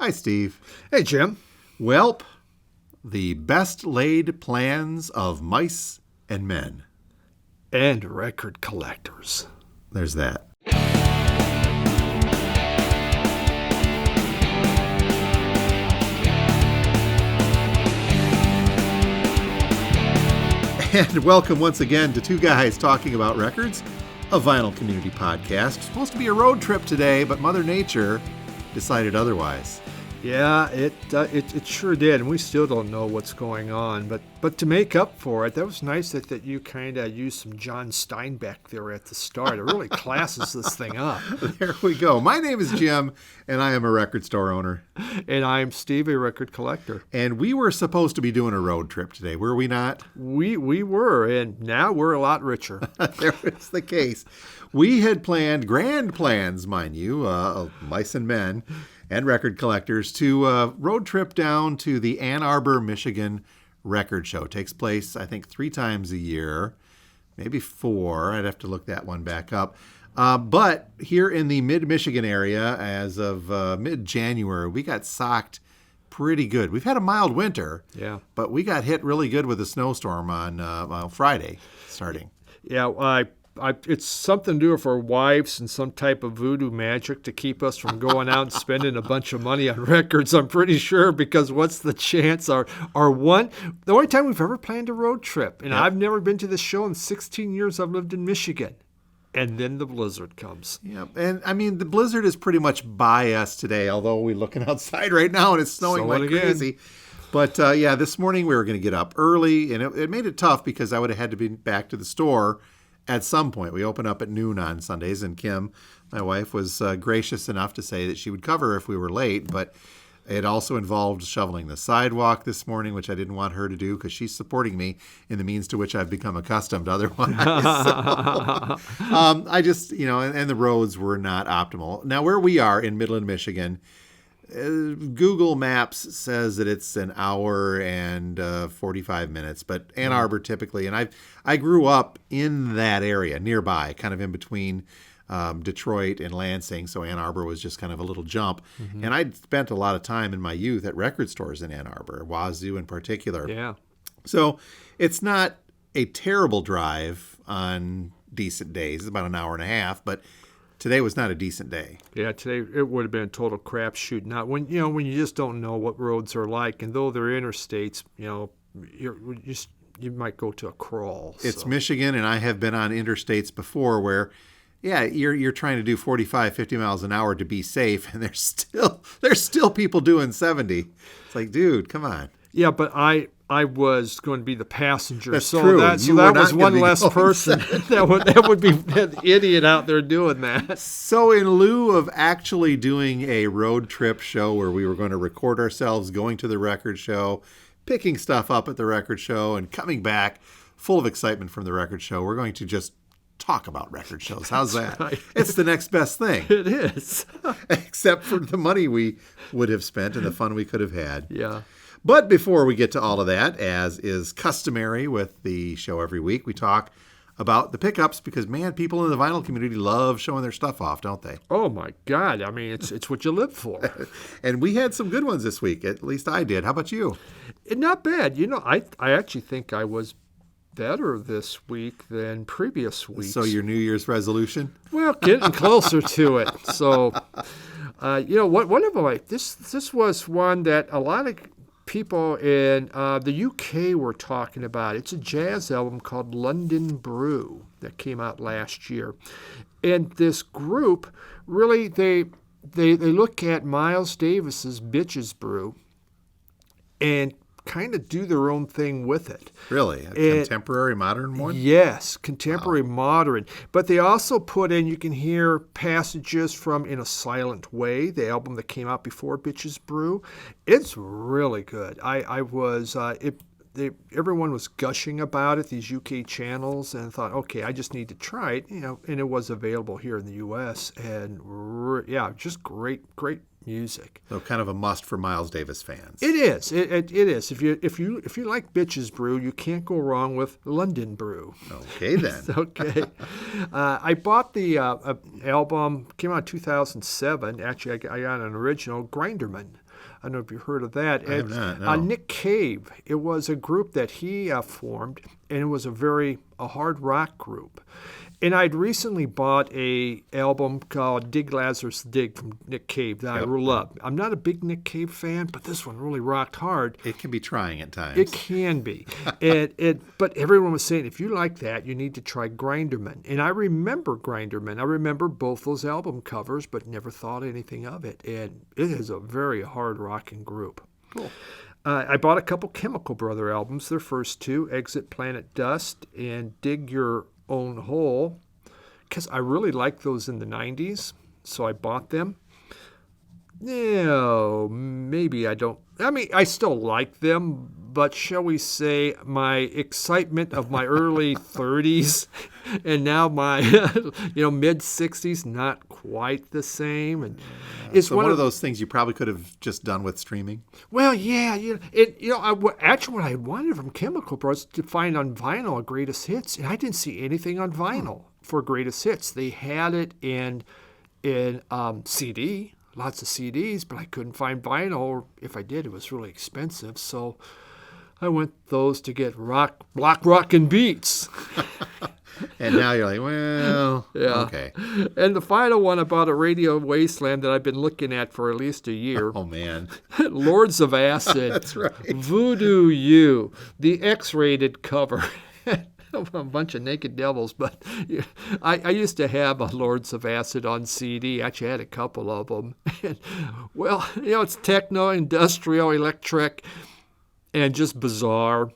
Hi, Steve. Hey, Jim. Welp, the best laid plans of mice and men. And record collectors. There's that. And welcome once again to Two Guys Talking About Records, a vinyl community podcast. It's supposed to be a road trip today, but Mother Nature decided otherwise. Yeah, it sure did, and we still don't know what's going on. But to make up for it, that was nice that you kind of used some John Steinbeck there at the start. It really classes this thing up. There we go. My name is Jim, and I am a record store owner. And I'm Steve, a record collector. And we were supposed to be doing a road trip today, were we not? We were, and now we're a lot richer. There is the case. We had planned, grand plans, mind you, mice and men, and record collectors, to road trip down to the Ann Arbor, Michigan record show. It takes place, I think, 3 times a year, maybe 4. I'd have to look that one back up. But here in the mid-Michigan area, as of mid-January, we got socked pretty good. We've had a mild winter, Yeah. but we got hit really good with a snowstorm on Friday starting. Yeah, it's something to do with our wives and some type of voodoo magic to keep us from going out and spending a bunch of money on records, I'm pretty sure, because what's the chance? The only time we've ever planned a road trip, and Yep. I've never been to this show in 16 years I've lived in Michigan. And then the blizzard comes. Yep. And I mean, the blizzard is pretty much by us today, although we're looking outside right now and it's snowing like crazy. But yeah, this morning we were going to get up early, and it made it tough because I would have had to be back to the store at some point. We open up at noon on Sundays, and Kim, my wife, was gracious enough to say that she would cover if we were late, but it also involved shoveling the sidewalk this morning, which I didn't want her to do because she's supporting me in the means to which I've become accustomed otherwise. I just, and the roads were not optimal. Now, where we are in Midland, Michigan, Google Maps says that it's an hour and 45 minutes, but Ann Arbor typically, and I grew up in that area nearby, kind of in between Detroit and Lansing, so Ann Arbor was just kind of a little jump. Mm-hmm. And I'd spent a lot of time in my youth at record stores in Ann Arbor, Wazoo in particular. Yeah. So it's not a terrible drive on decent days. It's about an hour and a half, but today was not a decent day. Yeah, today it would have been a total crapshoot. Not when you just don't know what roads are like, and though they're interstates, you might go to a crawl. It's Michigan, and I have been on interstates before where, yeah, you're trying to do 45, 50 miles an hour to be safe, and there's still people doing 70. It's like, dude, come on. Yeah, but I was going to be the passenger. That's so true. That was one less person. that would be an idiot out there doing that. So in lieu of actually doing a road trip show where we were going to record ourselves going to the record show, picking stuff up at the record show, and coming back full of excitement from the record show, we're going to just talk about record shows. How's that? Right. It's the next best thing. It is. Except for the money we would have spent and the fun we could have had. Yeah. But before we get to all of that, as is customary with the show every week, we talk about the pickups because, man, people in the vinyl community love showing their stuff off, don't they? Oh, my God. I mean, it's what you live for. And we had some good ones this week. At least I did. How about you? Not bad. I actually think I was better this week than previous weeks. So your New Year's resolution? Well, getting closer to it. So, one of them, this was one that a lot of people in the UK were talking about. It's a jazz album called London Brew that came out last year. And this group, really, they look at Miles Davis's Bitches Brew and kind of do their own thing with it. Really? Contemporary modern one? Yes, contemporary modern. But they also put in, you can hear passages from In a Silent Way, the album that came out before Bitches Brew. It's really good. Everyone was gushing about it, these UK channels, and thought, okay, I just need to try it, and it was available here in the U.S. And just great music. So kind of a must for Miles Davis fans. It is. It is. If you like Bitches Brew, you can't go wrong with London Brew. Okay then. Okay. I bought the album. Came out in 2007. Actually, I got an original Grinderman. I don't know if you heard of that. I have not, no. Nick Cave. It was a group that he formed, and it was a hard rock group. And I'd recently bought a album called Dig Lazarus Dig from Nick Cave that I really love. I'm not a big Nick Cave fan, but this one really rocked hard. It can be trying at times. It can be. But everyone was saying, if you like that, you need to try Grinderman. And I remember Grinderman. I remember both those album covers, but never thought anything of it. And it is a very hard rocking group. Cool. I bought a couple Chemical Brother albums, their first two, Exit Planet Dust and Dig Your Own Hole, because I really liked those in the 90s, so I bought them. No, maybe I don't. I mean, I still like them, but shall we say my excitement of my early 30s and now my mid 60s, not quite the same. And it's one of those things you probably could have just done with streaming. Well, yeah, actually what I wanted from Chemical Brothers to find on vinyl a greatest hits, and I didn't see anything on vinyl for greatest hits. They had it in CD. Lots of CDs, but I couldn't find vinyl. If I did, it was really expensive. So I went those to get block rock and beats. And now you're like, well, yeah. Okay. And the final one about a Radio Wasteland that I've been looking at for at least a year. Oh, man. Lords of Acid. That's right. Voodoo You, the X-rated cover. A bunch of naked devils, but I used to have a Lords of Acid on CD. Actually, I had a couple of them. And, well, it's techno, industrial, electric, and just bizarre.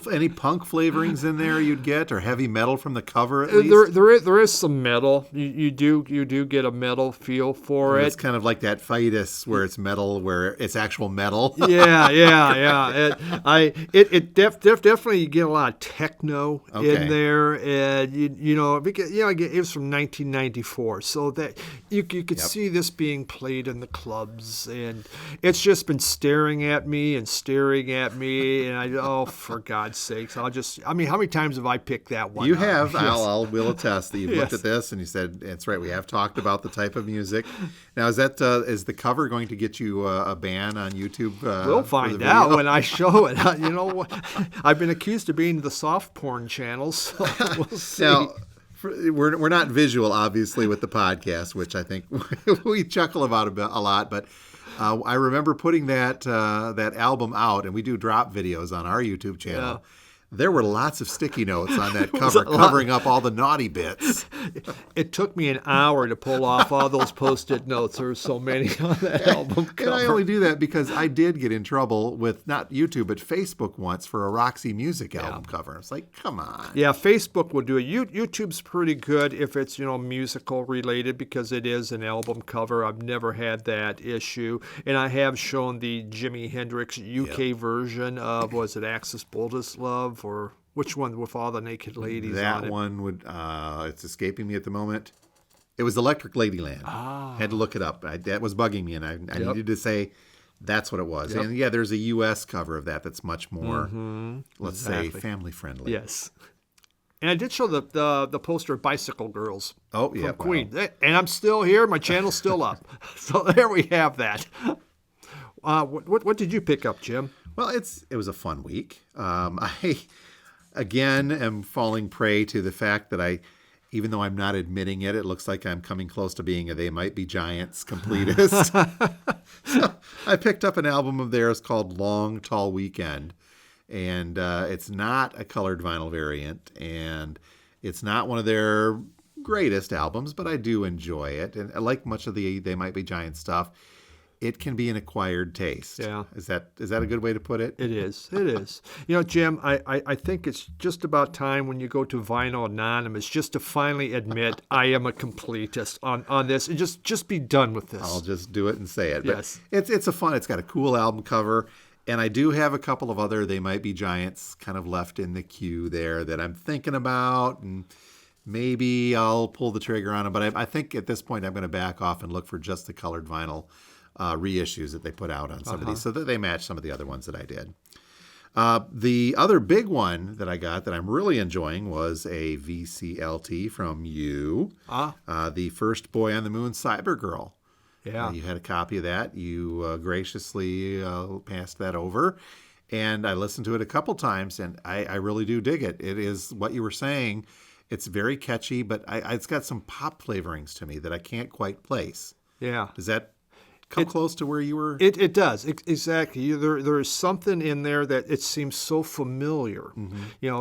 Any punk flavorings in there you'd get, or heavy metal from the cover at least? There is some metal. You do get a metal feel for it. It's kind of like that Fidus where it's metal, where it's actual metal. Yeah. It definitely you get a lot of techno in there, and because it was from 1994, so that you could see this being played in the clubs, and it's just been staring at me, and for God's sakes, how many times have I picked that one? You up? have. Yes. Will attest that you've looked at this and you said, that's right, we have talked about the type of music. Now, is the cover going to get you a ban on YouTube? We'll find out when I show it. You know what? I've been accused of being the soft porn channel, so we'll see. Now, we're not visual, obviously, with the podcast, which I think we chuckle about a lot, but I remember putting that album out, and we do drop videos on our YouTube channel. Yeah. There were lots of sticky notes on that cover, covering up all the naughty bits. It took me an hour to pull off all those Post-it notes. There were so many on that album cover. And I only do that because I did get in trouble with not YouTube, but Facebook once for a Roxy Music album cover. It's like, come on. Yeah, Facebook will do it. YouTube's pretty good if it's, musical related because it is an album cover. I've never had that issue. And I have shown the Jimi Hendrix UK version of, was it Axis Boldest Love? Or which one with all the naked ladies on it? That one would, it's escaping me at the moment. It was Electric Ladyland. Had to look it up. That was bugging me, and I needed to say that's what it was. Yep. And there's a U.S. cover of that that's much more, let's say, family friendly. Yes. And I did show the poster of Bicycle Girls from Queen. Wow. And I'm still here. My channel's still up. So there we have that. What did you pick up, Jim? Well, it was a fun week. I, again, am falling prey to the fact that even though I'm not admitting it, it looks like I'm coming close to being a They Might Be Giants completist. So I picked up an album of theirs called Long Tall Weekend, and it's not a colored vinyl variant, and it's not one of their greatest albums, but I do enjoy it. And I like much of the They Might Be Giants stuff. It can be an acquired taste. Yeah. Is that a good way to put it? It is. Jim, I think it's just about time when you go to Vinyl Anonymous just to finally admit I am a completist on this and just be done with this. I'll just do it and say it. Yes. But it's got a cool album cover, and I do have a couple of other They Might Be Giants kind of left in the queue there that I'm thinking about, and maybe I'll pull the trigger on them. But I think at this point I'm going to back off and look for just the colored vinyl reissues that they put out on some of these so that they match some of the other ones that I did. The other big one that I got that I'm really enjoying was a VCLT from you, the First Boy on the Moon Cyber Girl. Yeah. You had a copy of that. You graciously passed that over. And I listened to it a couple times, and I really do dig it. It is what you were saying. It's very catchy, but it's got some pop flavorings to me that I can't quite place. Yeah. Does that come close to where you were? It does. Exactly. There is something in there that it seems so familiar,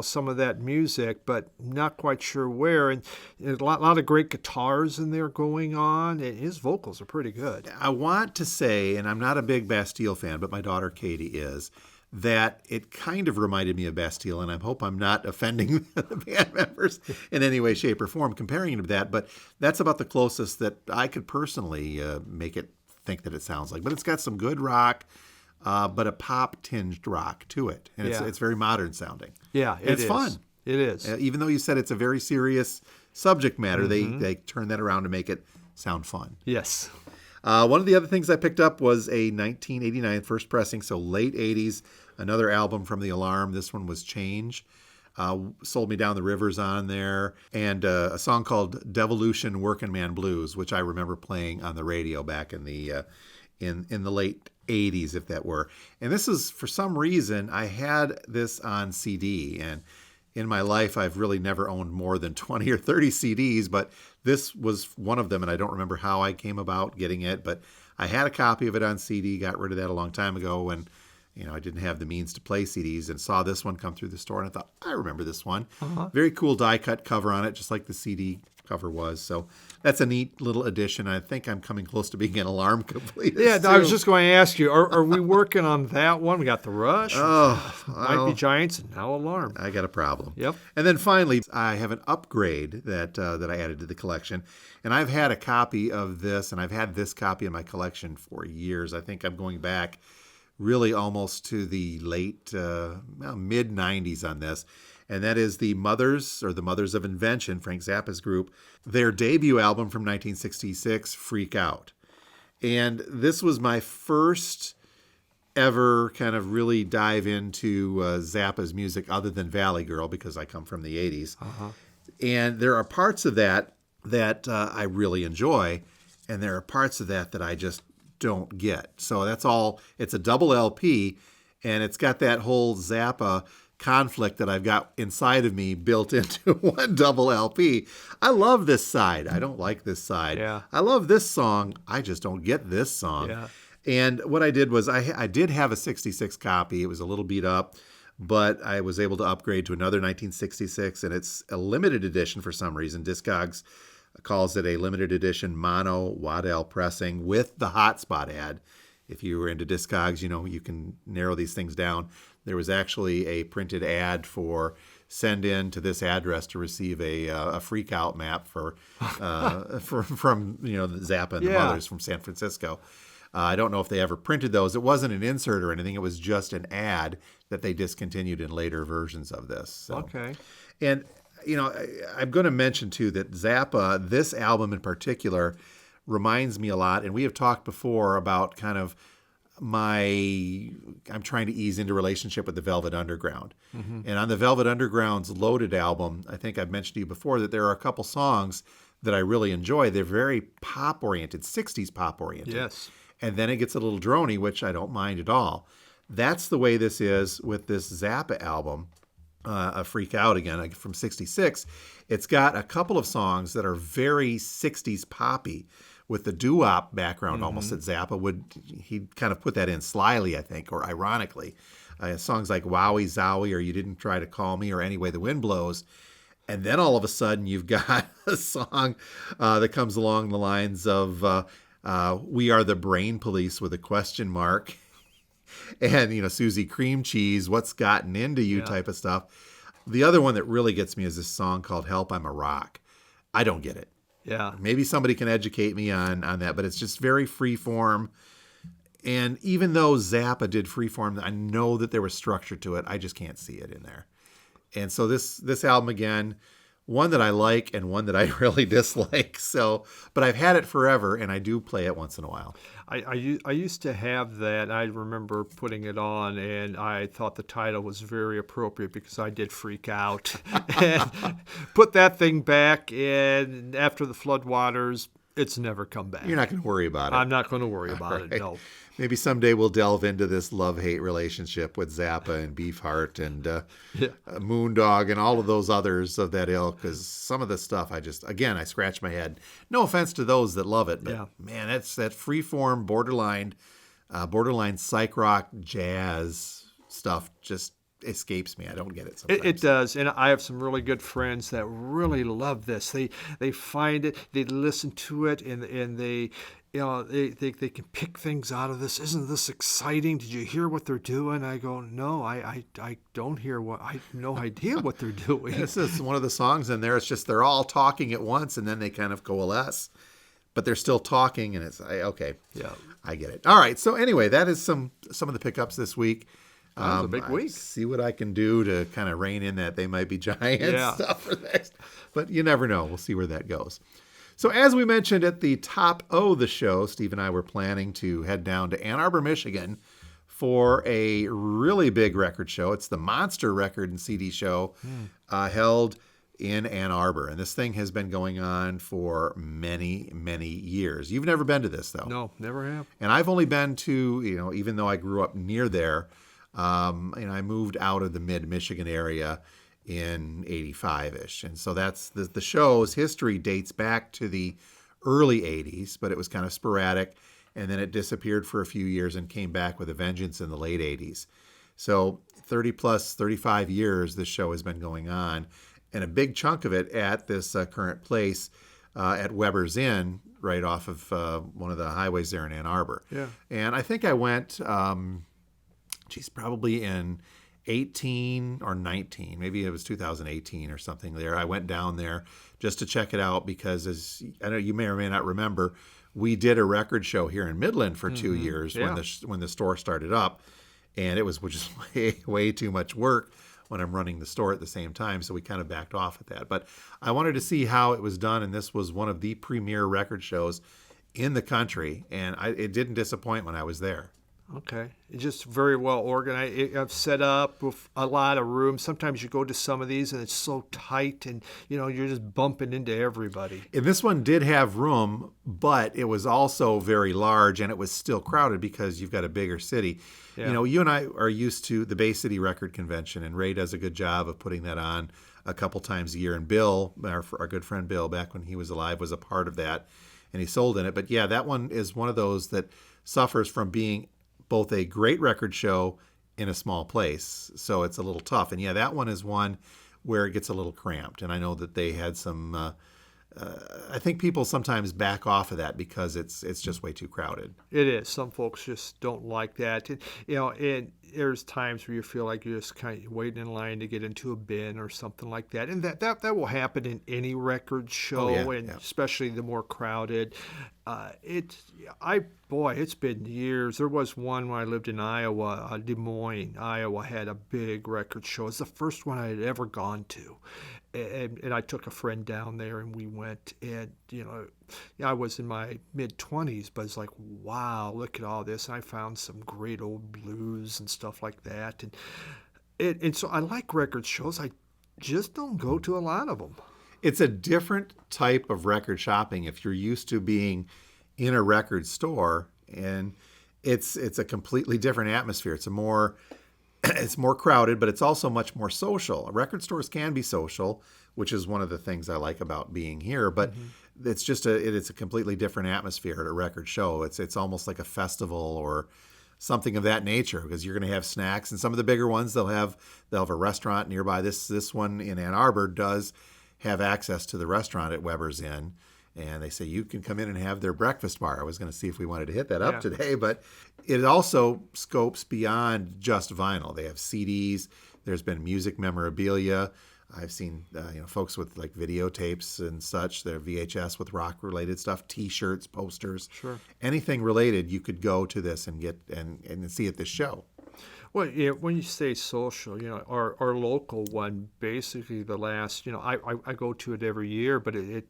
some of that music, but not quite sure where. And a lot of great guitars in there going on, and his vocals are pretty good. I want to say, and I'm not a big Bastille fan, but my daughter Katie is, that it kind of reminded me of Bastille, and I hope I'm not offending the band members in any way, shape, or form comparing it to that, but that's about the closest that I could personally make it think that it sounds like. But it's got some good rock, but a pop-tinged rock to it, and it's very modern sounding. Yeah, it's fun. It is. Even though you said it's a very serious subject matter, they turn that around to make it sound fun. Yes. One of the other things I picked up was a 1989 first pressing, so late 80s, another album from The Alarm. This one was Change. Sold Me Down the Rivers on there, and a song called Devolution Working Man Blues, which I remember playing on the radio back in the late 80s, if that were. And this is, for some reason, I had this on CD, and in my life, I've really never owned more than 20 or 30 CDs, but this was one of them, and I don't remember how I came about getting it, but I had a copy of it on CD, got rid of that a long time ago when I didn't have the means to play CDs, and saw this one come through the store, and I thought, I remember this one. Very cool die-cut cover on it, just like the CD cover was. So that's a neat little addition. I think I'm coming close to being an Alarm completist. Yeah, too. I was just going to ask you, are we working on that one? We got The Rush, Might Be Giants, and now Alarm. I got a problem. Yep. And then finally, I have an upgrade that I added to the collection. And I've had a copy of this, and I've had this copy in my collection for years. I think I'm going back really almost to the late, mid-90s on this. And that is the Mothers of Invention, Frank Zappa's group, their debut album from 1966, Freak Out. And this was my first ever kind of really dive into Zappa's music other than Valley Girl, because I come from the 80s. And there are parts of that I really enjoy, and there are parts of that I just don't get. So that's all. It's a double LP, and it's got that whole Zappa conflict that I've got inside of me built into one double LP. I love this side. I don't like this side. Yeah. I love this song. I just don't get this song. Yeah. And what I did was I did have a 66 copy. It was a little beat up, but I was able to upgrade to another 1966, and it's a limited edition for some reason. Discogs calls it a limited edition mono Waddell pressing with the hotspot ad. If you were into Discogs, you can narrow these things down. There was actually a printed ad for send in to this address to receive a freak out map from Zappa and the Mothers from San Francisco. I don't know if they ever printed those. It wasn't an insert or anything. It was just an ad that they discontinued in later versions of this. So. Okay. And I'm going to mention too that Zappa, this album in particular, reminds me a lot, and we have talked before about kind of I'm trying to ease into relationship with the Velvet Underground. And on the Velvet Underground's Loaded album, I think I've mentioned to you before that there are a couple songs that I really enjoy. They're very pop-oriented, 60s pop-oriented. Yes. And then it gets a little droney, which I don't mind at all. That's the way this is with this Zappa album, A Freak Out again, from 66. It's got a couple of songs that are very 60s poppy, with the doo-wop background almost that Zappa he'd kind of put that in slyly, I think, or ironically. Songs like Wowie Zowie or You Didn't Try to Call Me or Any Way the Wind Blows. And then all of a sudden you've got a song that comes along the lines of We Are the Brain Police with a question mark. And, Susie Cream Cheese, What's Gotten Into You type of stuff. The other one that really gets me is this song called Help, I'm a Rock. I don't get it. Yeah. Maybe somebody can educate me on that, but it's just very freeform. And even though Zappa did freeform, I know that there was structure to it. I just can't see it in there. And so this album, again, one that I like and one that I really dislike. So, but I've had it forever, and I do play it once in a while. I used to have that. I remember putting it on, and I thought the title was very appropriate because I did freak out. And put that thing back, and after the floodwaters, It's never come back. You're not going to worry about it. I'm not going to worry about it, no. Maybe someday we'll delve into this love-hate relationship with Zappa and Beefheart and Moondog and all of those others of that ilk, because some of the stuff I scratch my head. No offense to those that love it, but man, that's that freeform, borderline psych rock jazz stuff just escapes me. I don't get it sometimes. It does, and I have some really good friends that really love this. They find it, they listen to it, and they can pick things out of this. Isn't this exciting? Did you hear what they're doing? I go, no, I don't hear what. I have no idea what they're doing. This is one of the songs in there. It's just they're all talking at once, and then they kind of coalesce, but they're still talking, and it's okay. Yeah, I get it. All right. So anyway, that is some of the pickups this week. That was a big week. See what I can do to kind of rein in that They Might Be Giants stuff for next. But you never know. We'll see where that goes. So as we mentioned at the top of the show, Steve and I were planning to head down to Ann Arbor, Michigan for a really big record show. It's the Monster Record and CD show held in Ann Arbor. And this thing has been going on for many, many years. You've never been to this, though. No, never have. And I've only been to, even though I grew up near there, I moved out of the mid-Michigan area in 85-ish. And so that's the show's history dates back to the early 80s, but it was kind of sporadic. And then it disappeared for a few years and came back with a vengeance in the late 80s. So 35 years this show has been going on. And a big chunk of it at this current place at Weber's Inn, right off of one of the highways there in Ann Arbor. Yeah. And I think I went... probably in 18 or 19, maybe it was 2018 or something there. I went down there just to check it out because, as I know you may or may not remember, we did a record show here in Midland for 2 years when the store started up, and it was just way too much work when I'm running the store at the same time, so we kind of backed off at that. But I wanted to see how it was done, and this was one of the premier record shows in the country, and it didn't disappoint when I was there. Okay. It's just very well organized. I've set up with a lot of room. Sometimes you go to some of these and it's so tight and, you're just bumping into everybody. And this one did have room, but it was also very large and it was still crowded because you've got a bigger city. Yeah. You and I are used to the Bay City Record Convention, and Ray does a good job of putting that on a couple times a year. And Bill, our good friend Bill, back when he was alive, was a part of that, and he sold in it. But yeah, that one is one of those that suffers from being both a great record show in a small place, so it's a little tough. And yeah, that one is one where it gets a little cramped. And I know that they had some. I think people sometimes back off of that because it's just way too crowded. It is. Some folks just don't like that. And there's times where you feel like you're just kind of waiting in line to get into a bin or something like that. And that will happen in any record show, especially the more crowded. It's been years. There was one when I lived in Iowa, Des Moines, Iowa, had a big record show. It's the first one I had ever gone to. And I took a friend down there and we went, and I was in my mid-20s, but it's like, wow, look at all this. And I found some great old blues and stuff like that. And so I like record shows. I just don't go to a lot of them. It's a different type of record shopping if you're used to being in a record store, and it's a completely different atmosphere. It's more crowded, but it's also much more social. Record stores can be social, which is one of the things I like about being here, but it's just it's a completely different atmosphere at a record show. It's almost like a festival or something of that nature, because you're going to have snacks, and some of the bigger ones they'll have a restaurant nearby. This one in Ann Arbor does have access to the restaurant at Weber's Inn. And they say you can come in and have their breakfast bar. I was going to see if we wanted to hit that up today, but it also scopes beyond just vinyl. They have CDs. There's been music memorabilia. I've seen folks with like videotapes and such. They're VHS with rock-related stuff, T-shirts, posters, anything related. You could go to this and get and see at this show. Well, when you say social, our local one, basically the last, I go to it every year, but it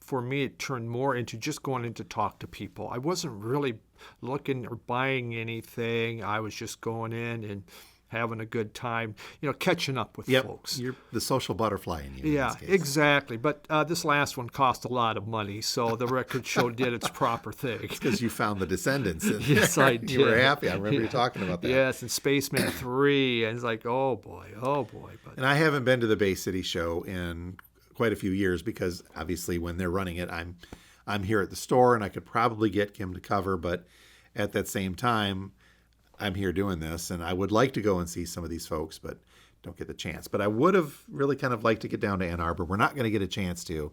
for me, it turned more into just going in to talk to people. I wasn't really looking or buying anything. I was just going in having a good time, catching up with folks. You're the social butterfly in you. Yeah, exactly. But this last one cost a lot of money, so the record show did its proper thing. Because you found the descendants. Yes, I did. You were happy. I remember you talking about that. Yes, and Spaceman 3, and it's like, oh boy. But, and I haven't been to the Bay City show in quite a few years because obviously when they're running it, I'm here at the store and I could probably get Kim to cover, but at that same time, I'm here doing this, and I would like to go and see some of these folks, but don't get the chance. But I would have really kind of liked to get down to Ann Arbor. We're not going to get a chance to,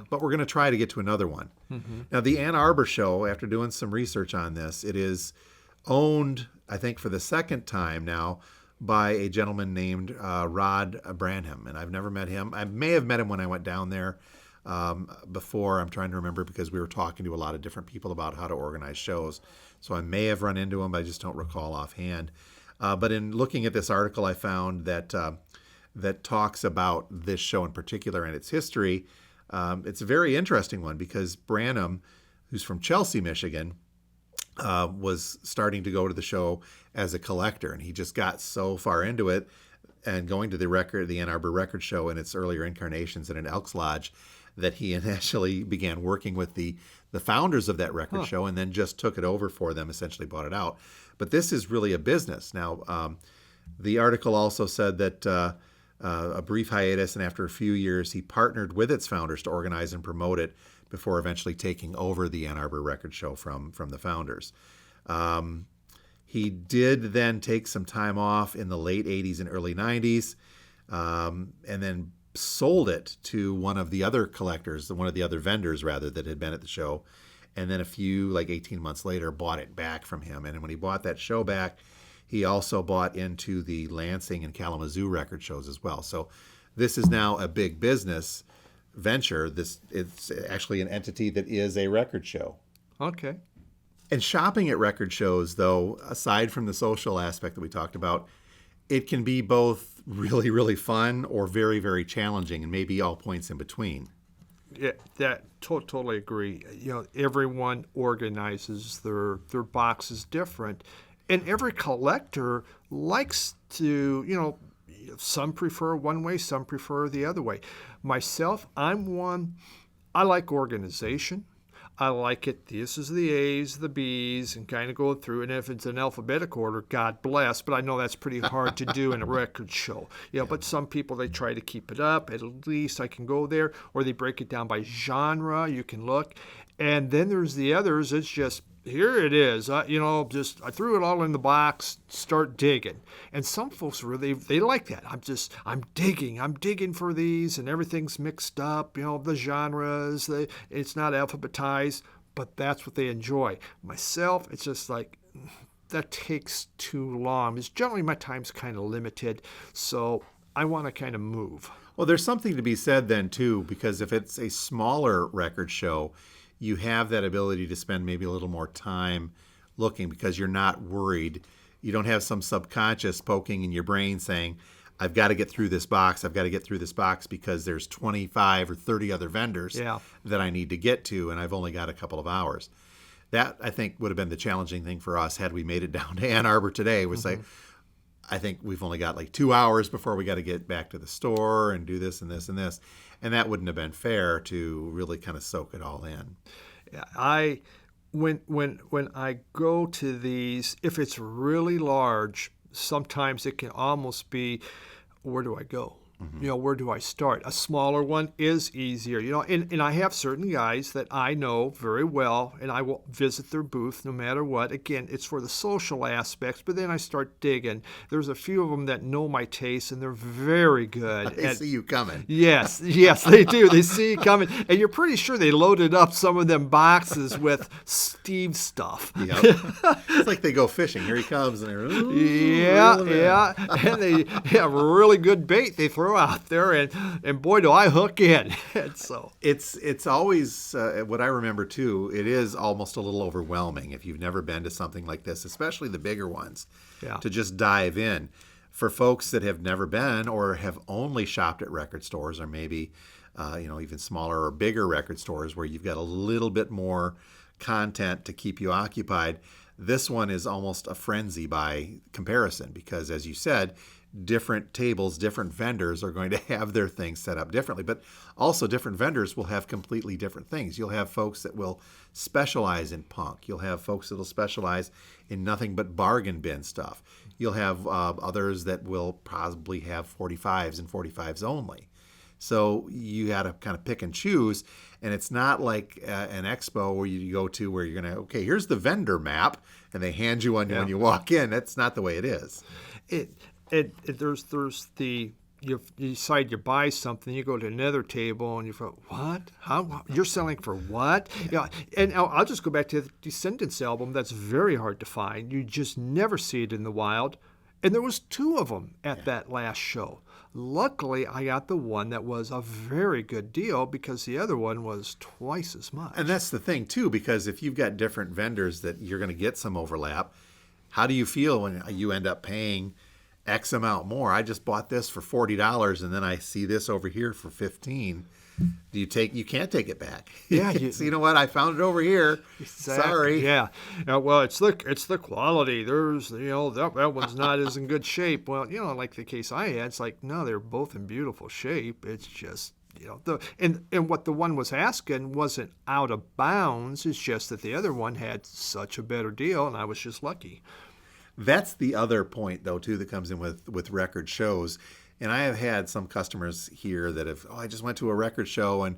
but we're going to try to get to another one. Mm-hmm. Now, the Ann Arbor show, after doing some research on this, it is owned, I think, for the second time now by a gentleman named Rod Branham, and I've never met him. I may have met him when I went down there before. I'm trying to remember because we were talking to a lot of different people about how to organize shows. So I may have run into him, but I just don't recall offhand. But in looking at this article, I found that that talks about this show in particular and its history. It's a very interesting one because Branham, who's from Chelsea, Michigan, was starting to go to the show as a collector, and he just got so far into it and going to the Ann Arbor Record Show in its earlier incarnations at an Elks Lodge, that he initially began working with the founders of that record show and then just took it over for them, essentially bought it out. But this is really a business. Now, the article also said that a brief hiatus, and after a few years, he partnered with its founders to organize and promote it before eventually taking over the Ann Arbor Record Show from the founders. He did then take some time off in the late 80s and early 90s, and then sold it to one of the other collectors, one of the other vendors, rather, that had been at the show. And then 18 months later, bought it back from him. And when he bought that show back, he also bought into the Lansing and Kalamazoo record shows as well. So this is now a big business venture. It's actually an entity that is a record show. Okay. And shopping at record shows, though, aside from the social aspect that we talked about, it can be both really, really fun or very, very challenging, and maybe all points in between. Yeah, totally agree. Everyone organizes their boxes different, and every collector likes to, some prefer one way, some prefer the other way. Myself, I'm one. I like organization. I like it. This is the A's, the B's, and kind of go through. And if it's in alphabetic order, God bless. But I know that's pretty hard to do in a record show. But some people, they try to keep it up. At least I can go there. Or they break it down by genre. You can look. And then there's the others. It's just, here it is. I threw it all in the box, start digging. And some folks really, they like that. I'm digging for these, and everything's mixed up, the genres, it's not alphabetized, but that's what they enjoy. Myself, it's just like, that takes too long. Because generally my time's kind of limited, so I want to kind of move. Well, there's something to be said then, too, because if it's a smaller record show, you have that ability to spend maybe a little more time looking because you're not worried. You don't have some subconscious poking in your brain saying, I've got to get through this box. I've got to get through this box because there's 25 or 30 other vendors that I need to get to, and I've only got a couple of hours. That, I think, would have been the challenging thing for us had we made it down to Ann Arbor today. Was say, I think we've only got like 2 hours before we got to get back to the store and do this and this and this. And that wouldn't have been fair to really kind of soak it all in. When I go to these, if it's really large, sometimes it can almost be, where do I go? Where do I start? A smaller one is easier, and I have certain guys that I know very well, and I will visit their booth no matter what. Again, it's for the social aspects, but then I start digging. There's a few of them that know my taste, and they're very good. They see you coming. Yes, they do. They see you coming, and you're pretty sure they loaded up some of them boxes with Steve stuff. Yep. It's like they go fishing. Here he comes, and they're and they have really good bait they throw out there, and boy, do I hook in. So it's always what I remember too. It is almost a little overwhelming if you've never been to something like this, especially the bigger ones. To just dive in. For folks that have never been or have only shopped at record stores, or maybe even smaller or bigger record stores where you've got a little bit more content to keep you occupied, This one is almost a frenzy by comparison because, as you said, different tables, different vendors are going to have their things set up differently. But also different vendors will have completely different things. You'll have folks that will specialize in punk. You'll have folks that will specialize in nothing but bargain bin stuff. You'll have others that will probably have 45s and 45s only. So you got to kind of pick and choose. And it's not like an expo where you go to where you're going to, okay, here's the vendor map, and they hand you one when you walk in. That's not the way it is. There's the you decide you buy something, you go to another table and you go, what? How you're selling for what? Yeah, and I'll just go back to the Descendants album. That's very hard to find. You just never see it in the wild. And there was 2 of them at that last show. Luckily, I got the one that was a very good deal because the other one was twice as much. And that's the thing, too, because if you've got different vendors that you're going to get some overlap, how do you feel when you end up paying X amount more? I just bought this for $40 and then I see this over here for $15. You can't take it back. Yeah, so you know what? I found it over here. Exactly. Sorry. Yeah. Well, it's the quality. There's that one's not as in good shape. Well, like the case I had, it's like no, they're both in beautiful shape. It's just and what the one was asking wasn't out of bounds. It's just that the other one had such a better deal, and I was just lucky. That's the other point, though, too, that comes in with record shows. And I have had some customers here that have, I just went to a record show and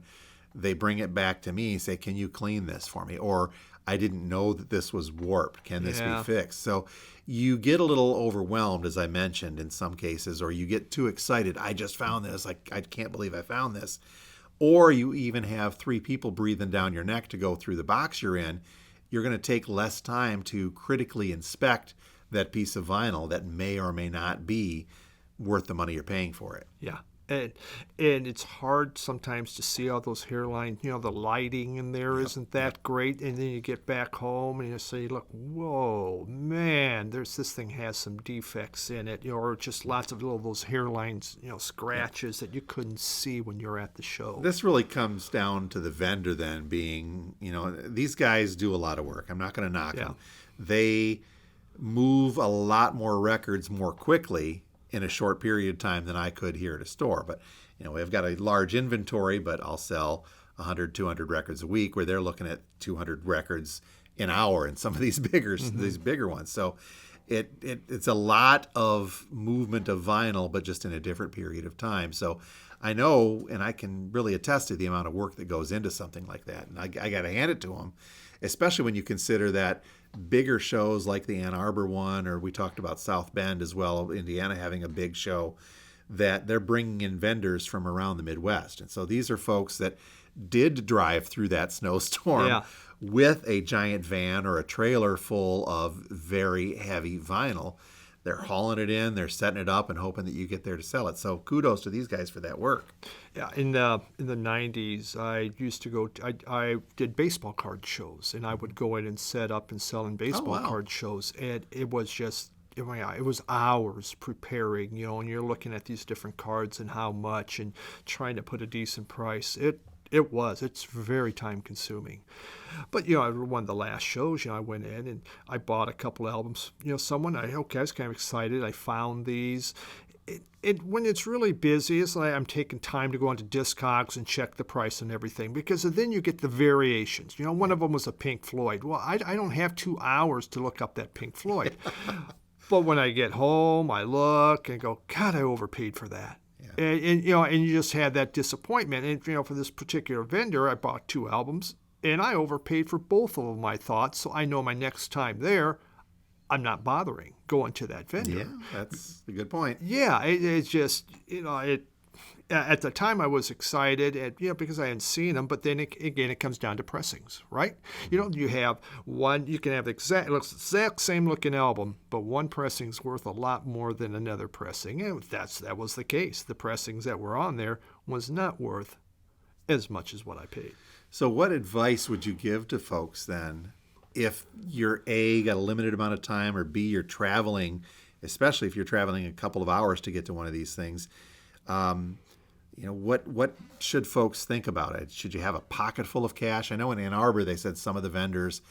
they bring it back to me and say, can you clean this for me? Or I didn't know that this was warped. Can this be fixed? So you get a little overwhelmed, as I mentioned, in some cases, or you get too excited. I just found this. Like, I can't believe I found this. Or you even have 3 people breathing down your neck to go through the box you're in. You're going to take less time to critically inspect that piece of vinyl that may or may not be worth the money you're paying for it. Yeah. And it's hard sometimes to see all those hairlines. The lighting in there isn't that great. And then you get back home and you say, look, whoa, man, this thing has some defects in it, or just lots of little those hairlines, scratches that you couldn't see when you're at the show. This really comes down to the vendor then being, these guys do a lot of work. I'm not going to knock them. They move a lot more records more quickly in a short period of time than I could here at a store. But, we've got a large inventory, but I'll sell 100, 200 records a week, where they're looking at 200 records an hour in some of these bigger ones. So it's a lot of movement of vinyl, but just in a different period of time. So I know, and I can really attest to the amount of work that goes into something like that. And I got to hand it to them, especially when you consider that bigger shows like the Ann Arbor one, or we talked about South Bend as well, Indiana having a big show, that they're bringing in vendors from around the Midwest. And so these are folks that did drive through that snowstorm with a giant van or a trailer full of very heavy vinyl. They're hauling it in, they're setting it up and hoping that you get there to sell it. So kudos to these guys for that work. Yeah, in the 90s, I used to go. I did baseball card shows, and I would go in and set up and sell in baseball card shows, and it was just. It was hours preparing, and you're looking at these different cards and how much, and trying to put a decent price. It's very time consuming. But, one of the last shows, I went in and I bought a couple albums. I was kind of excited. I found these. When it's really busy, it's like I'm taking time to go onto Discogs and check the price and everything, because then you get the variations. One of them was a Pink Floyd. Well, I don't have 2 hours to look up that Pink Floyd. But when I get home, I look and go, God, I overpaid for that. Yeah. And you just had that disappointment. And, for this particular vendor, I bought 2 albums, and I overpaid for both of them, I thought. So I know my next time there, I'm not bothering going to that vendor. Yeah, that's a good point. Yeah, it's just, at the time I was excited, because I hadn't seen them. But then it comes down to pressings, right? You have one, you can have the exact same looking album, but one pressing's worth a lot more than another pressing. And that was the case. The pressings that were on there was not worth as much as what I paid. So what advice would you give to folks then, if you're A, got a limited amount of time, or B, you're traveling, especially if you're traveling a couple of hours to get to one of these things? What should folks think about it? Should you have a pocket full of cash? I know in Ann Arbor they said some of the vendors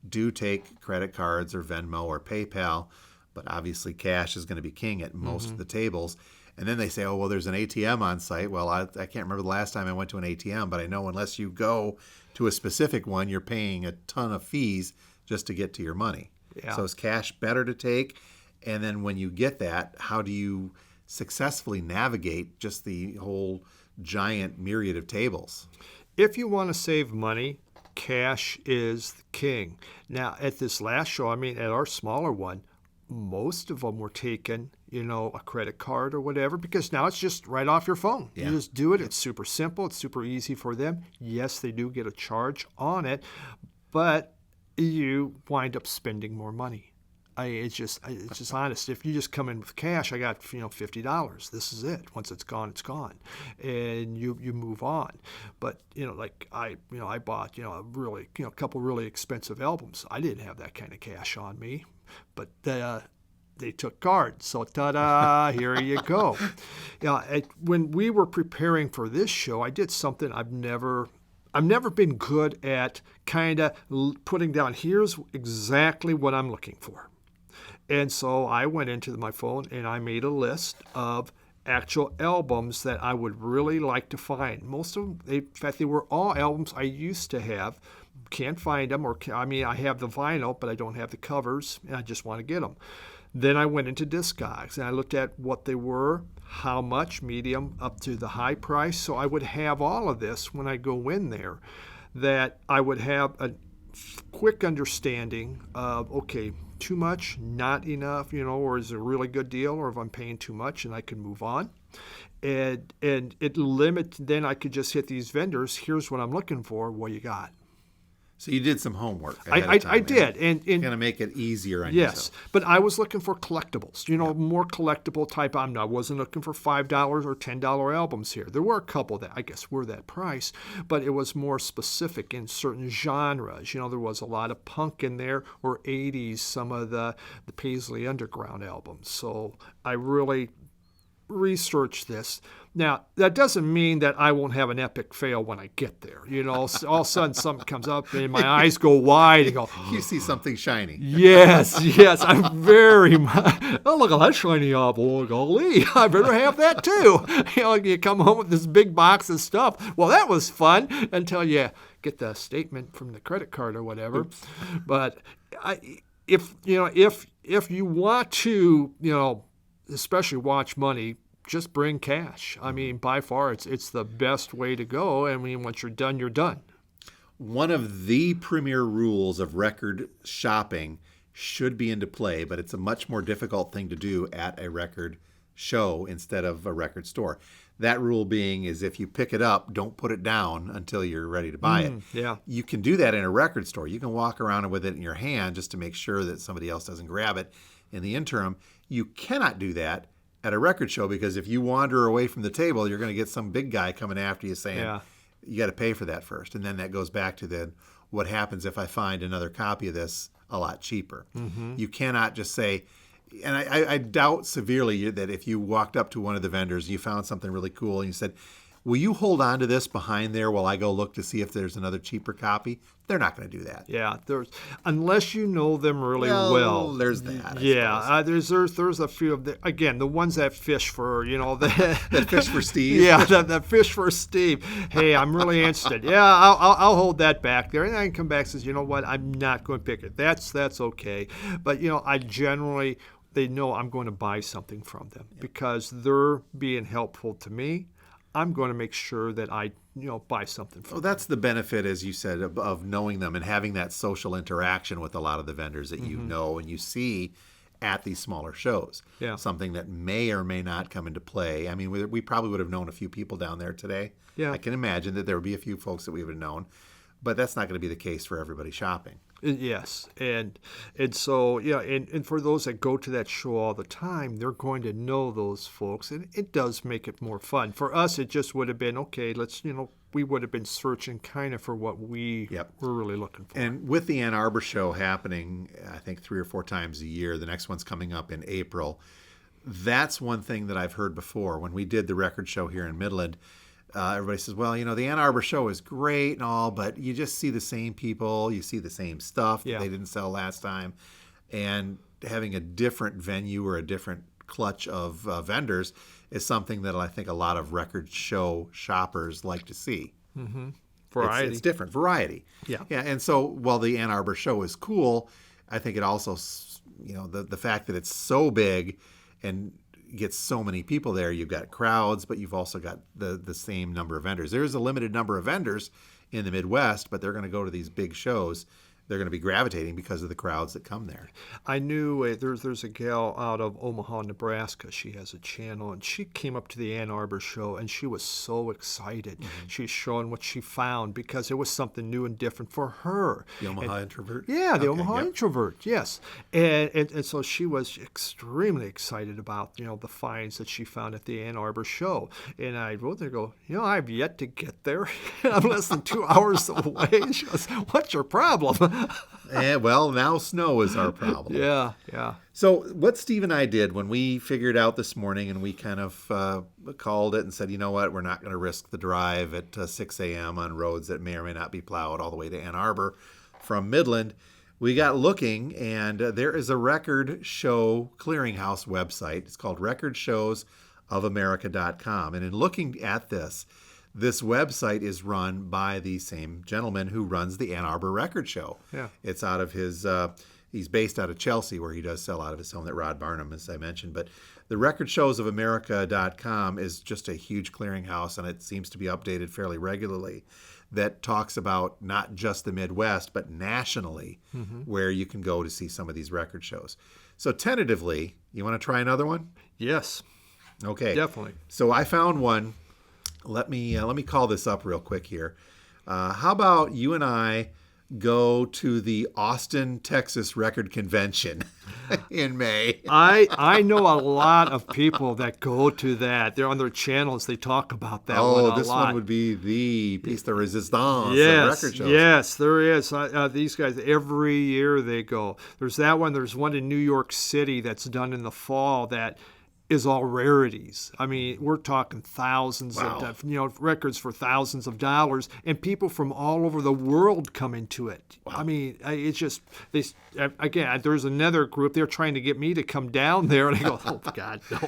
do take credit cards or Venmo or PayPal, but obviously cash is going to be king at most of the tables. And then they say, oh, well, there's an ATM on site. Well, I can't remember the last time I went to an ATM, but I know unless you go to a specific one, you're paying a ton of fees just to get to your money. Yeah. So is cash better to take? And then when you get that, how do you successfully navigate just the whole giant myriad of tables? If you want to save money, cash is the king. Now, at this last show, at our smaller one, most of them were taking, a credit card or whatever, because now it's just right off your phone. Yeah. You just do it. It's super simple. It's super easy for them. Yes, they do get a charge on it, but you wind up spending more money. It's just honest. If you just come in with cash, I got $50. This is it. Once it's gone, and you move on. But I bought a couple really expensive albums. I didn't have that kind of cash on me, but they took cards. So ta-da! Here you go. When we were preparing for this show, I did something I've never been good at, kind of putting down, here's exactly what I'm looking for. And so I went into my phone and I made a list of actual albums that I would really like to find. Most of them, in fact, they were all albums I used to have. Can't find them, I have the vinyl, but I don't have the covers, and I just want to get them. Then I went into Discogs, and I looked at what they were, how much, medium, up to the high price. So I would have all of this when I go in there, that I would have a quick understanding of, okay, too much, not enough, or is it a really good deal, or if I'm paying too much and I can move on. And it limited, then I could just hit these vendors, here's what I'm looking for, what you got? So you did some homework. I did, and going to make it easier on yes, yourself. But I was looking for collectibles, more collectible type. I wasn't looking for $5 or $10 albums here. There were a couple that I guess were that price, but it was more specific in certain genres. There was a lot of punk in there, or 80s, some of the Paisley Underground albums. So I really research this. Now, that doesn't mean that I won't have an epic fail when I get there. All of a sudden something comes up and my eyes go wide and go, you see something shiny. Yes, I'm very much, oh, look at that shiny apple, golly, I better have that too. You come home with this big box of stuff. Well, that was fun until you get the statement from the credit card or whatever. Oops. But if you want to, especially watch money, just bring cash. By far, it's the best way to go. Once you're done, you're done. One of the premier rules of record shopping should be into play, but it's a much more difficult thing to do at a record show instead of a record store. That rule being is if you pick it up, don't put it down until you're ready to buy it. Yeah. You can do that in a record store. You can walk around with it in your hand just to make sure that somebody else doesn't grab it in the interim. You cannot do that at a record show, because if you wander away from the table, you're going to get some big guy coming after you saying, you got to pay for that first. And then that goes back to then what happens if I find another copy of this a lot cheaper. Mm-hmm. You cannot just say, and I doubt severely that if you walked up to one of the vendors, you found something really cool and you said, will you hold on to this behind there while I go look to see if there's another cheaper copy? They're not going to do that. Yeah, unless you know them really well. There's that. There's a few of the ones that fish for that fish for Steve. Yeah, that fish for Steve. Hey, I'm really interested. Yeah, I'll hold that back there, and I can come back and says, you know what, I'm not going to pick it. That's okay. But I generally, they know I'm going to buy something from them because they're being helpful to me. I'm going to make sure that I, buy something from them. That's the benefit, as you said, of knowing them and having that social interaction with a lot of the vendors that you know and you see at these smaller shows. Yeah. Something that may or may not come into play. We probably would have known a few people down there today. Yeah. I can imagine that there would be a few folks that we would have known, but that's not going to be the case for everybody shopping. Yes, and so and for those that go to that show all the time, they're going to know those folks, and it does make it more fun. For us, it just would have been okay. We would have been searching kind of for what we were really looking for. And with the Ann Arbor show happening, I think 3 or 4 times a year, the next one's coming up in April. That's one thing that I've heard before. When we did the record show here in Midland, everybody says, well, the Ann Arbor show is great and all, but you just see the same people, you see the same stuff that they didn't sell last time. And having a different venue or a different clutch of vendors is something that I think a lot of record show shoppers like to see. Mm-hmm. Variety. It's different. Variety. Yeah. Yeah. And so while the Ann Arbor show is cool, I think it also, the fact that it's so big and gets so many people there, you've got crowds, but you've also got the same number of vendors. There's a limited number of vendors in the Midwest, but they're going to go to these big shows. They're going to be gravitating because of the crowds that come there. I knew there's a gal out of Omaha, Nebraska. She has a channel, and she came up to the Ann Arbor show, and she was so excited. Mm-hmm. She's showing what she found because it was something new and different for her. The Omaha introvert? Yeah, the Omaha introvert, yes. And so she was extremely excited about, the finds that she found at the Ann Arbor show. And I wrote there, I've yet to get there. I'm less than 2 hours away. And she goes, what's your problem? Well, now snow is our problem. Yeah. So what Steve and I did when we figured out this morning and we kind of called it and said, you know what, we're not going to risk the drive at 6 a.m. on roads that may or may not be plowed all the way to Ann Arbor from Midland. We got looking, and there is a record show clearinghouse website. It's called recordshowsofamerica.com. And in looking at this website is run by the same gentleman who runs the Ann Arbor Record Show. Yeah. It's out of his, he's based out of Chelsea, where he does sell out of his home at Rod Barnum, as I mentioned. But the recordshowsofamerica.com is just a huge clearinghouse, and it seems to be updated fairly regularly, that talks about not just the Midwest, but nationally, where you can go to see some of these record shows. So tentatively, you want to try another one? Yes. Okay. Definitely. So I found one. Let me call this up real quick here. How about you and I go to the Austin, Texas Record Convention in May? I know a lot of people that go to that. They're on their channels. They talk about that one a lot. Oh, this one would be the piece de resistance of record shows. Yes, there is. These guys, every year they go. There's that one. There's one in New York City that's done in the fall that is all rarities. I mean, we're talking thousands of, records for thousands of dollars, and people from all over the world come into it. Wow. I mean, it's just, there's another group, they're trying to get me to come down there, and I go, oh, God, no.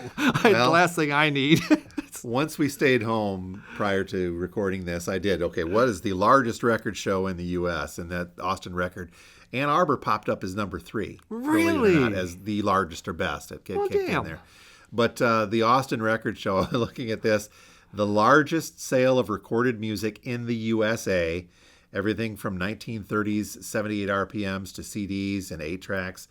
The last thing I need. Once we stayed home prior to recording this, I did, what is the largest record show in the U.S.? And that Austin record, Ann Arbor popped up as number 3. Really? Not as the largest or best. It kicked in there. But the Austin Record Show, looking at this, the largest sale of recorded music in the USA, everything from 1930s 78 RPMs to CDs and 8-tracks,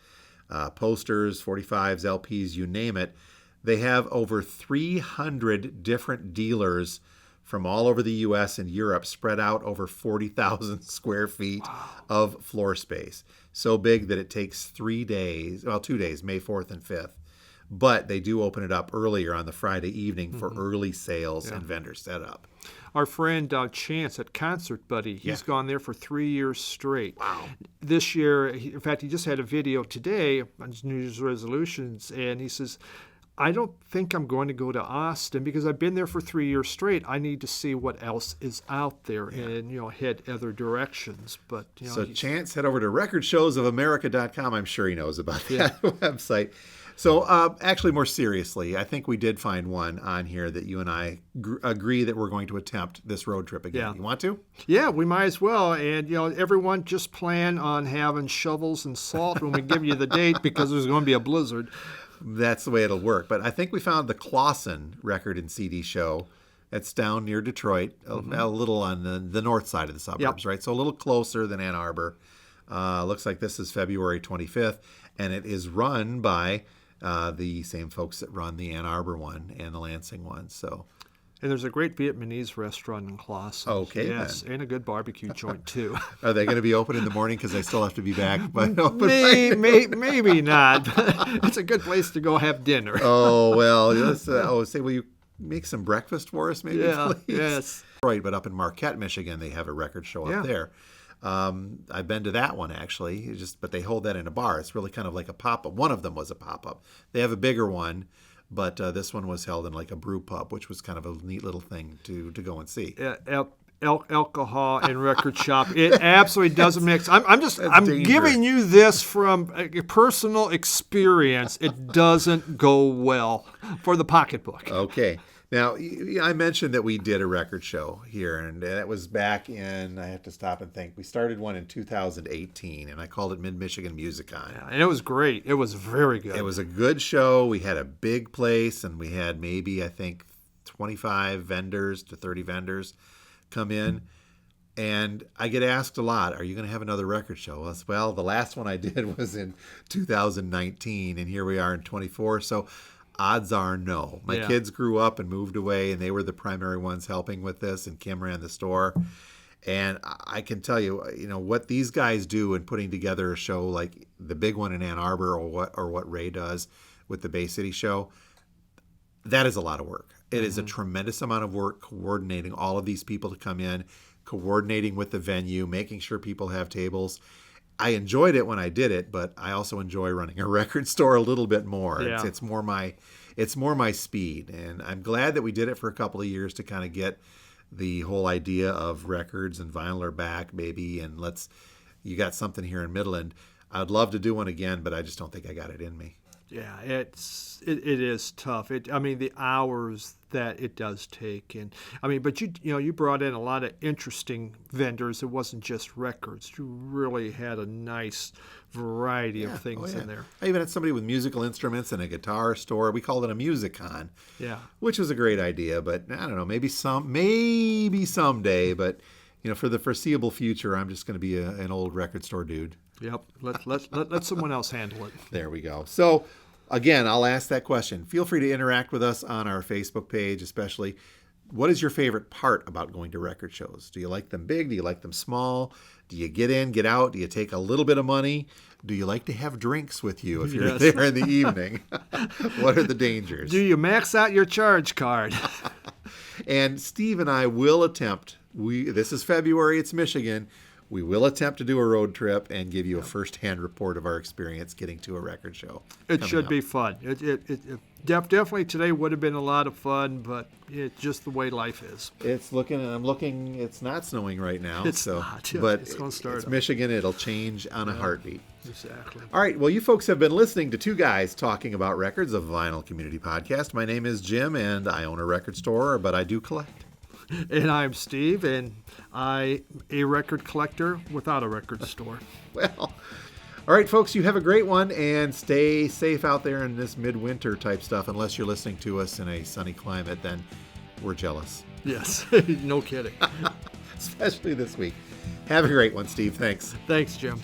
posters, 45s, LPs, you name it. They have over 300 different dealers from all over the U.S. and Europe spread out over 40,000 square feet of floor space. So big that it takes 2 days, May 4th and 5th. But they do open it up earlier on the Friday evening for early sales and vendor setup. Our friend Chance at Concert Buddy, he's gone there for 3 years straight. Wow. This year, in fact, he just had a video today on his New Year's resolutions, and he says, I don't think I'm going to go to Austin because I've been there for 3 years straight. I need to see what else is out there and, head other directions. But so Chance, head over to recordshowsofamerica.com. I'm sure he knows about that website. So actually, more seriously, I think we did find one on here that you and I agree that we're going to attempt this road trip again. You want to? Yeah, we might as well. And, everyone just plan on having shovels and salt when we give you the date because there's going to be a blizzard. That's the way it'll work. But I think we found the Carlson record and CD show. It's down near Detroit, a little on the north side of the suburbs, right? So a little closer than Ann Arbor. Looks like this is February 25th, and it is run by the same folks that run the Ann Arbor one and the Lansing one. So, and there's a great Vietnamese restaurant in Carlson. Okay, yes, and a good barbecue joint too. Are they going to be open in the morning because I still have to be back? Maybe not. It's a good place to go have dinner. Oh well, will you make some breakfast for us, maybe? Yeah, please? yes. Right, but up in Marquette, Michigan, they have a record show up there. I've been to that one actually, but they hold that in a bar. It's really kind of like a pop-up. One of them was a pop-up. They have a bigger one But this one was held in like a brew pub, which was kind of a neat little thing to go and see. Alcohol and record shop. It absolutely doesn't mix. I'm dangerous. giving you this from a personal experience. It doesn't go well for the pocketbook. Okay. Now, I mentioned that we did a record show here, and that was back in, I have to stop and think, we started one in 2018, and I called it Mid-Michigan Musicon. Yeah, and it was great. It was very good. It was a good show. We had a big place, and we had maybe, I think, 25 vendors to 30 vendors come in. And I get asked a lot, are you going to have another record show? Well, the last one I did was in 2019, and here we are in 24. So odds are no. My kids grew up and moved away, and they were the primary ones helping with this, and Kim ran the store. And I can tell you, what these guys do in putting together a show like the big one in Ann Arbor, or what Ray does with the Bay City show, that is a lot of work. It is a tremendous amount of work coordinating all of these people to come in, coordinating with the venue, making sure people have tables. I enjoyed it when I did it, but I also enjoy running a record store a little bit more. Yeah. It's more my speed, and I'm glad that we did it for a couple of years to kind of get the whole idea of records and vinyl are back, baby, and you got something here in Midland. I'd love to do one again, but I just don't think I got it in me. Yeah, it is tough. The hours that it does take, but you brought in a lot of interesting vendors. It wasn't just records. You really had a nice variety of things in there. I even had somebody with musical instruments and a guitar store. We called it a Musicon. Yeah, which was a great idea, but I don't know. Maybe someday. But for the foreseeable future, I'm just going to be an old record store dude. Yep. Let someone else handle it. There we go. So, again, I'll ask that question. Feel free to interact with us on our Facebook page, especially. What is your favorite part about going to record shows? Do you like them big? Do you like them small? Do you get in, get out? Do you take a little bit of money? Do you like to have drinks with you if you're there in the evening? What are the dangers? Do you max out your charge card? And Steve and I will attempt. This is February. It's Michigan. We will attempt to do a road trip and give you a first-hand report of our experience getting to a record show. It should be fun. Definitely today would have been a lot of fun, but it's just the way life is. It's not snowing right now. It's not. But it's going to start. It's Michigan. It'll change on a heartbeat. Exactly. All right. Well, you folks have been listening to two guys talking about records, of Vinyl Community Podcast. My name is Jim, and I own a record store, but I do collect. And I'm Steve, and I'm a record collector without a record store. Well, all right, folks, you have a great one, and stay safe out there in this midwinter type stuff. Unless you're listening to us in a sunny climate, then we're jealous. Yes, no kidding. Especially this week. Have a great one, Steve. Thanks. Thanks, Jim.